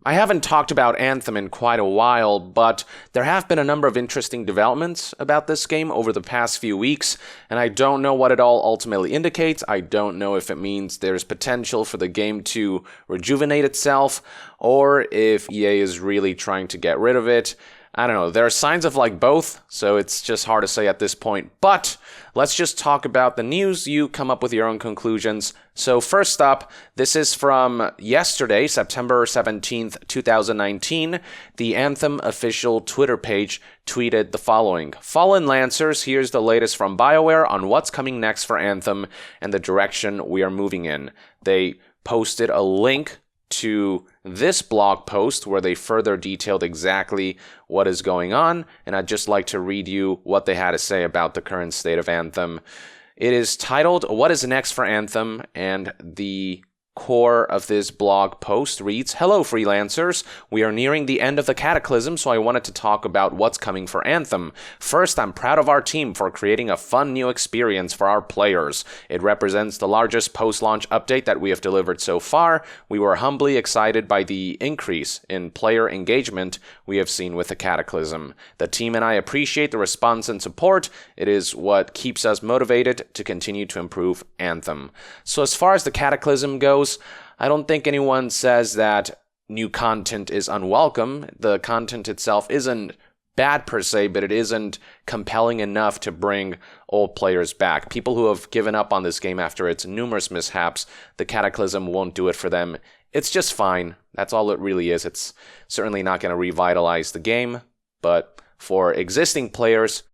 I haven't talked about Anthem in quite a while, but there have been a number of interesting developments about this game over the past few weeks, and I don't know what it all ultimately indicates. I don't know if it means there's potential for the game to rejuvenate itself, or if EA is really trying to get rid of it. I don't know, there are signs of both, so it's just hard to say at this point. But let's just talk about the news. You come up with your own conclusions. So first up, this is from yesterday, September 17th, 2019. The Anthem official Twitter page tweeted the following. Fallen Lancers, here's the latest from BioWare on what's coming next for Anthem and the direction we are moving in. They posted a link to this blog post where they further detailed exactly what is going on, and I'd just like to read you what they had to say about the current state of Anthem. It is titled, What is Next for Anthem? And the core of this blog post reads, Hello, freelancers. We are nearing the end of the Cataclysm, so I wanted to talk about what's coming for Anthem. First, I'm proud of our team for creating a fun new experience for our players. It represents the largest post-launch update that we have delivered so far. We were humbly excited by the increase in player engagement we have seen with the Cataclysm. The team and I appreciate the response and support. It is what keeps us motivated to continue to improve Anthem. So as far as the Cataclysm goes, I don't think anyone says that new content is unwelcome. The content itself isn't bad per se, but it isn't compelling enough to bring old players back. People who have given up on this game after its numerous mishaps, the Cataclysm won't do it for them. It's just fine. That's all it really is. It's certainly not going to revitalize the game, but for existing players,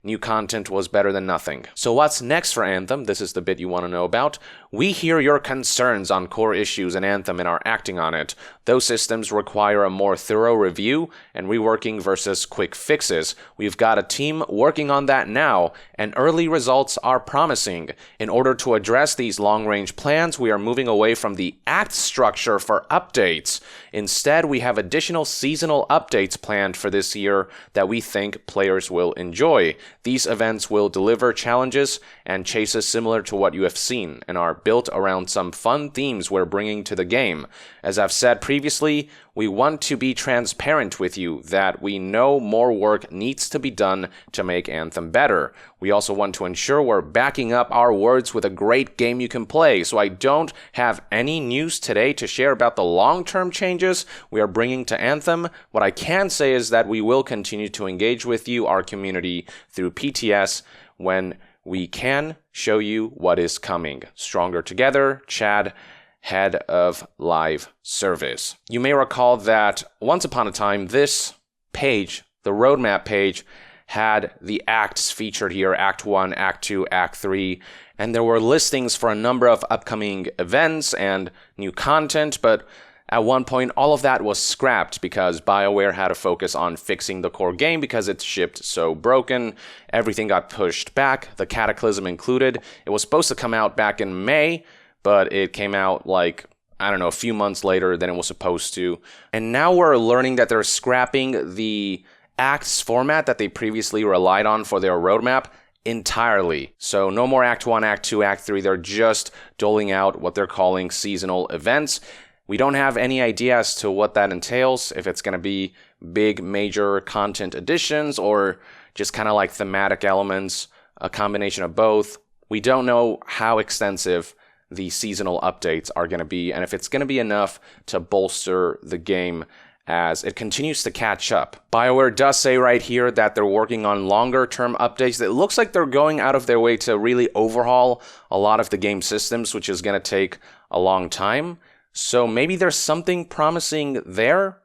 new content was better than nothing. So what's next for Anthem? This is the bit you want to know about. We hear your concerns on core issues in Anthem and are acting on it. Those systems require a more thorough review and reworking versus quick fixes. We've got a team working on that now, and early results are promising. In order to address these long-range plans, we are moving away from the act structure for updates. Instead, we have additional seasonal updates planned for this year that we think players will enjoy. These events will deliver challenges and chases similar to what you have seen, and are built around some fun themes we're bringing to the game. As I've said previously, we want to be transparent with you that we know more work needs to be done to make Anthem better. We also want to ensure we're backing up our words with a great game you can play, so I don't have any news today to share about the long-term changes we are bringing to Anthem. What I can say is that we will continue to engage with you, our community, through PTS when we can show you what is coming. Stronger Together, Chad, head of live service. You may recall that once upon a time, this page, the roadmap page, had the acts featured here, Act 1, Act 2, Act 3, and there were listings for a number of upcoming events and new content, but at one point, all of that was scrapped because BioWare had to focus on fixing the core game because it shipped so broken. Everything got pushed back, the Cataclysm included. It was supposed to come out back in May, but it came out a few months later than it was supposed to. And now we're learning that they're scrapping the acts format that they previously relied on for their roadmap entirely. So no more Act 1, Act 2, Act 3. They're just doling out what they're calling seasonal events. We don't have any idea as to what that entails, if it's going to be big, major content additions or just kind of like thematic elements, a combination of both. We don't know how extensive the seasonal updates are going to be, and if it's going to be enough to bolster the game as it continues to catch up. BioWare does say right here that they're working on longer-term updates. It looks like they're going out of their way to really overhaul a lot of the game systems, which is going to take a long time. So maybe there's something promising there,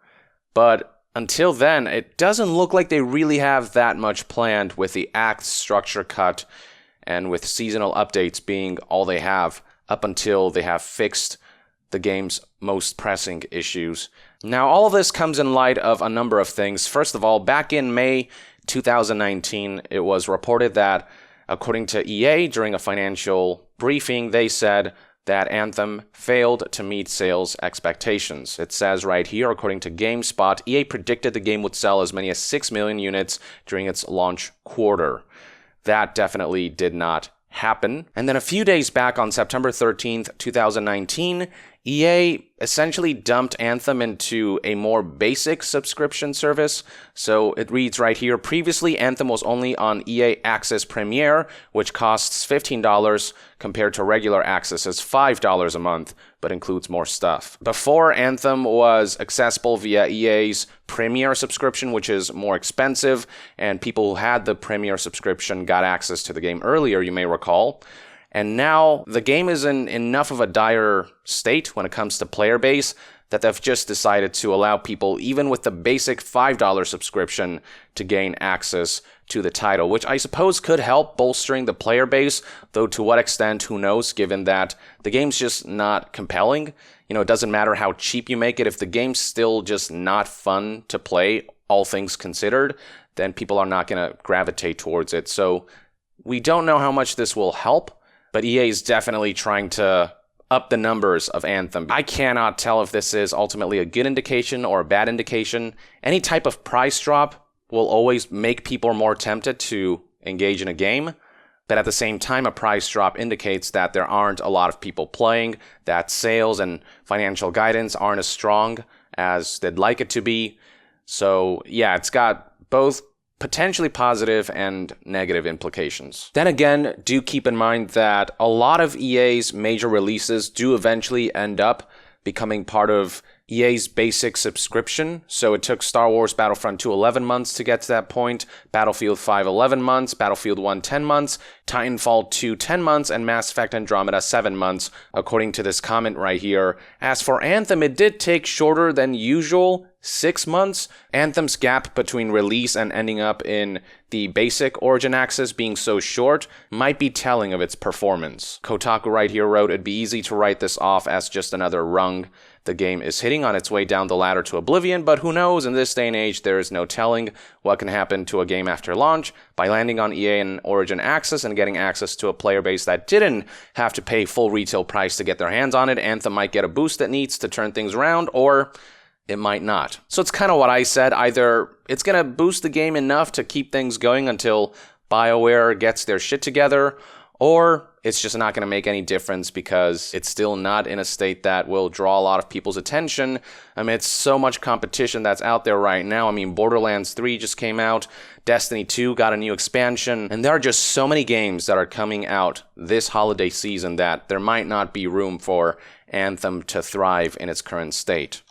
but until then, it doesn't look like they really have that much planned with the act structure cut and with seasonal updates being all they have up until they have fixed the game's most pressing issues. Now, all of this comes in light of a number of things. First of all, back in May 2019, it was reported that, according to EA, during a financial briefing, they said that Anthem failed to meet sales expectations. It says right here, according to GameSpot, EA predicted the game would sell as many as 6 million units during its launch quarter. That definitely did not happen. And then a few days back on September 13th, 2019, EA essentially dumped Anthem into a more basic subscription service. So it reads right here, previously Anthem was only on EA Access Premier, which costs $15 compared to regular access as $5 a month, but includes more stuff. Before, Anthem was accessible via EA's Premier subscription, which is more expensive, and people who had the Premier subscription got access to the game earlier, you may recall. And now the game is in enough of a dire state when it comes to player base that they've just decided to allow people, even with the basic $5 subscription, to gain access to the title, which I suppose could help bolstering the player base, though to what extent, who knows, given that the game's just not compelling. You know, it doesn't matter how cheap you make it. If the game's still just not fun to play, all things considered, then people are not going to gravitate towards it. So we don't know how much this will help, but EA is definitely trying to up the numbers of Anthem. I cannot tell if this is ultimately a good indication or a bad indication. Any type of price drop will always make people more tempted to engage in a game, but at the same time, a price drop indicates that there aren't a lot of people playing, that sales and financial guidance aren't as strong as they'd like it to be. So yeah, it's got both potentially positive and negative implications. Then again, do keep in mind that a lot of EA's major releases do eventually end up becoming part of EA's basic subscription. So it took Star Wars Battlefront 2 11 months to get to that point, Battlefield 5 11 months, Battlefield 1 10 months, Titanfall 2 10 months, and Mass Effect Andromeda 7 months, according to this comment right here. As for Anthem, it did take shorter than usual, 6 months. Anthem's gap between release and ending up in the basic Origin access being so short might be telling of its performance. Kotaku right here wrote, it'd be easy to write this off as just another rung the game is hitting on its way down the ladder to oblivion, but who knows, in this day and age there is no telling what can happen to a game after launch. By landing on EA and Origin access and getting access to a player base that didn't have to pay full retail price to get their hands on it, Anthem might get a boost that needs to turn things around, or it might not. So it's kind of what I said, either it's going to boost the game enough to keep things going until BioWare gets their shit together, or it's just not going to make any difference because it's still not in a state that will draw a lot of people's attention amidst so much competition that's out there right now. I mean, Borderlands 3 just came out, Destiny 2 got a new expansion, and there are just so many games that are coming out this holiday season that there might not be room for Anthem to thrive in its current state.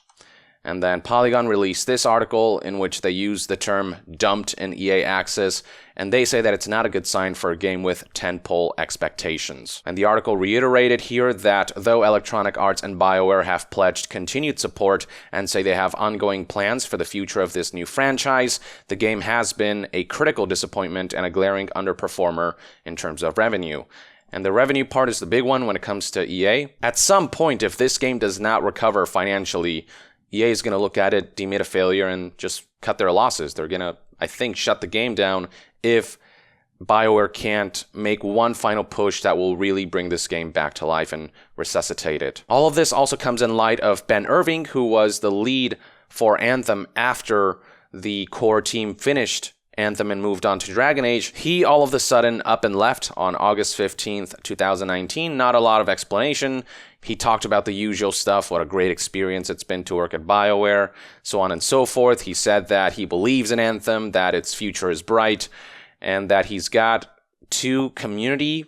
And then Polygon released this article in which they use the term dumped in EA Access, and they say that it's not a good sign for a game with tentpole expectations. And the article reiterated here that though Electronic Arts and BioWare have pledged continued support and say they have ongoing plans for the future of this new franchise, the game has been a critical disappointment and a glaring underperformer in terms of revenue. And the revenue part is the big one when it comes to EA. At some point, if this game does not recover financially, EA is going to look at it, deem it a failure, and just cut their losses. They're going to, I think, shut the game down if BioWare can't make one final push that will really bring this game back to life and resuscitate it. All of this also comes in light of Ben Irving, who was the lead for Anthem after the core team finished Anthem and moved on to Dragon Age. He all of a sudden up and left on August 15th, 2019. Not a lot of explanation. He talked about the usual stuff, what a great experience it's been to work at BioWare, so on and so forth. He said that he believes in Anthem, that its future is bright, and that he's got 2 community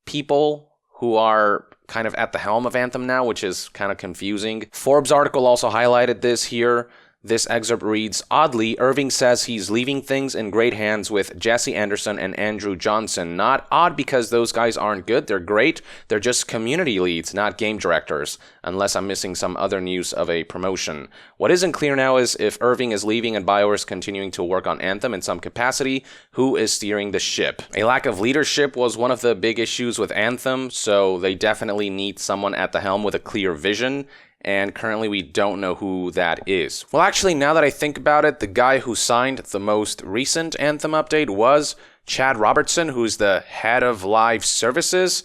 people who are kind of at the helm of Anthem now, which is kind of confusing. Forbes article also highlighted this here. This excerpt reads, oddly, Irving says he's leaving things in great hands with Jesse Anderson and Andrew Johnson. Not odd because those guys aren't good, they're great, they're just community leads, not game directors, unless I'm missing some other news of a promotion. What isn't clear now is if Irving is leaving and BioWare is continuing to work on Anthem in some capacity, who is steering the ship? A lack of leadership was one of the big issues with Anthem, so they definitely need someone at the helm with a clear vision, and currently we don't know who that is. Well, actually, now that I think about it, the guy who signed the most recent Anthem update was Chad Robertson, who's the head of live services.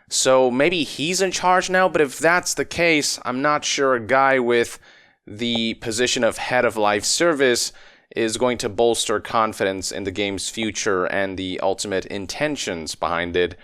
So maybe he's in charge now, but if that's the case, I'm not sure a guy with the position of head of live service is going to bolster confidence in the game's future and the ultimate intentions behind it.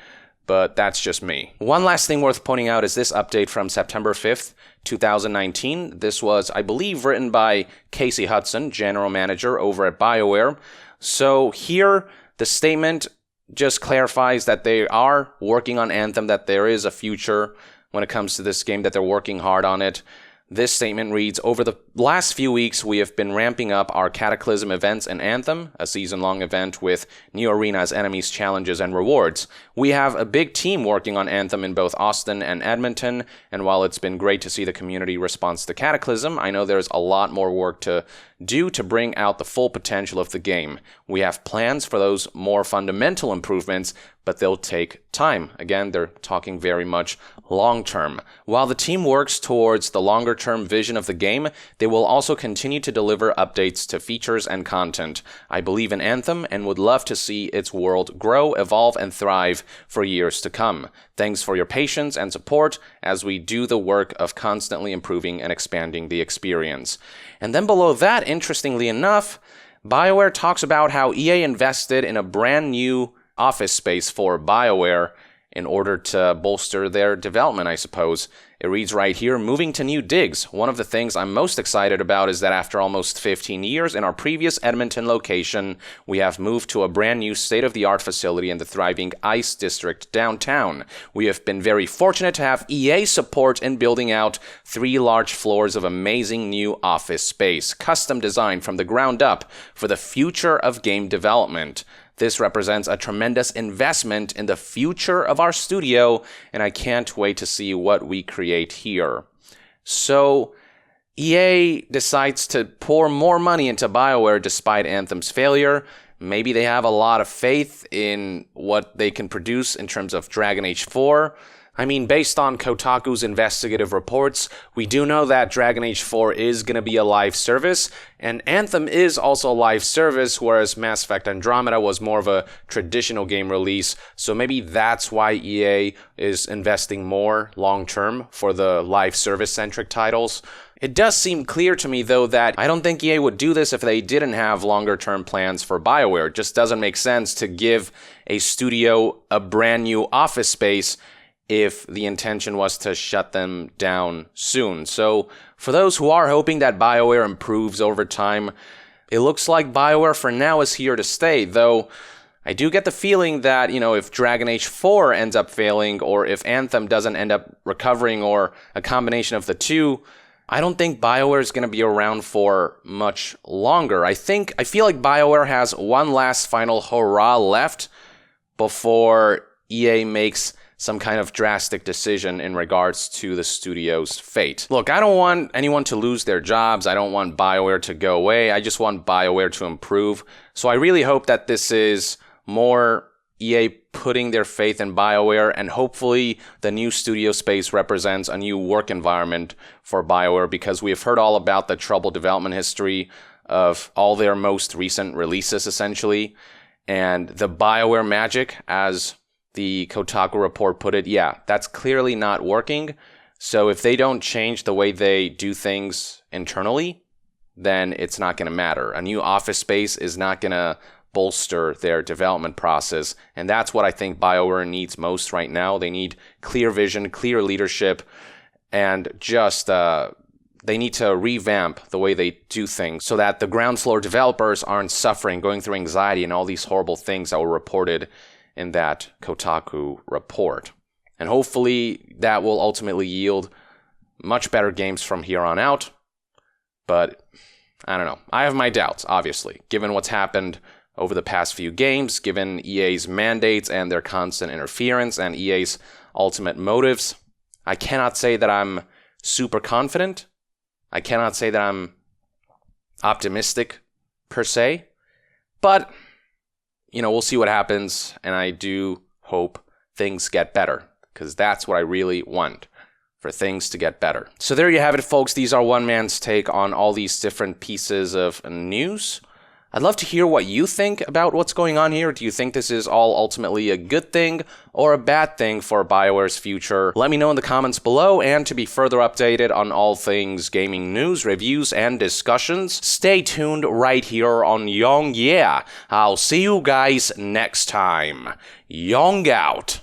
but that's just me. One last thing worth pointing out is this update from September 5th, 2019. This was, I believe, written by Casey Hudson, general manager over at BioWare. So here, the statement just clarifies that they are working on Anthem, that there is a future when it comes to this game, that they're working hard on it. This statement reads, over the last few weeks, we have been ramping up our Cataclysm events in Anthem, a season-long event with new arenas, enemies, challenges, and rewards. We have a big team working on Anthem in both Austin and Edmonton, and while it's been great to see the community response to Cataclysm, I know there's a lot more work to do to bring out the full potential of the game. We have plans for those more fundamental improvements, but they'll take time. Again, they're talking very much long-term. While the team works towards the longer-term vision of the game, they will also continue to deliver updates to features and content. I believe in Anthem and would love to see its world grow, evolve, and thrive for years to come. Thanks for your patience and support as we do the work of constantly improving and expanding the experience. And then below that, interestingly enough, BioWare talks about how EA invested in a brand new office space for BioWare in order to bolster their development, I suppose. It reads right here, moving to new digs. One of the things I'm most excited about is that after almost 15 years in our previous Edmonton location, we have moved to a brand new state-of-the-art facility in the thriving Ice District downtown. We have been very fortunate to have EA support in building out 3 large floors of amazing new office space, custom designed from the ground up for the future of game development. This represents a tremendous investment in the future of our studio, and I can't wait to see what we create here. So, EA decides to pour more money into BioWare despite Anthem's failure. Maybe they have a lot of faith in what they can produce in terms of Dragon Age 4. I mean, based on Kotaku's investigative reports, we do know that Dragon Age 4 is going to be a live service, and Anthem is also a live service, whereas Mass Effect Andromeda was more of a traditional game release, so maybe that's why EA is investing more long-term for the live service-centric titles. It does seem clear to me, though, that I don't think EA would do this if they didn't have longer-term plans for BioWare. It just doesn't make sense to give a studio a brand new office space if the intention was to shut them down soon. So, for those who are hoping that BioWare improves over time, it looks like BioWare for now is here to stay, though I do get the feeling that, if Dragon Age 4 ends up failing, or if Anthem doesn't end up recovering, or a combination of the two, I don't think BioWare is going to be around for much longer. I feel like BioWare has one last final hurrah left before EA makes some kind of drastic decision in regards to the studio's fate. Look, I don't want anyone to lose their jobs. I don't want BioWare to go away. I just want BioWare to improve. So I really hope that this is more EA putting their faith in BioWare, and hopefully the new studio space represents a new work environment for BioWare, because we have heard all about the troubled development history of all their most recent releases, essentially. And the BioWare magic, as the Kotaku report put it, that's clearly not working. So if they don't change the way they do things internally, then it's not going to matter. A new office space is not going to bolster their development process. And that's what I think BioWare needs most right now. They need clear vision, clear leadership, and just they need to revamp the way they do things so that the ground floor developers aren't suffering, going through anxiety and all these horrible things that were reported in that Kotaku report. And hopefully that will ultimately yield much better games from here on out. But I don't know. I have my doubts, obviously, given what's happened over the past few games, given EA's mandates and their constant interference and EA's ultimate motives. I cannot say that I'm super confident. I cannot say that I'm optimistic, per se. But we'll see what happens, and I do hope things get better, because that's what I really want, for things to get better. So there you have it, folks. These are one man's take on all these different pieces of news. I'd love to hear what you think about what's going on here. Do you think this is all ultimately a good thing or a bad thing for BioWare's future? Let me know in the comments below, and to be further updated on all things gaming news, reviews, and discussions, stay tuned right here on Young Yeah. I'll see you guys next time. Young out.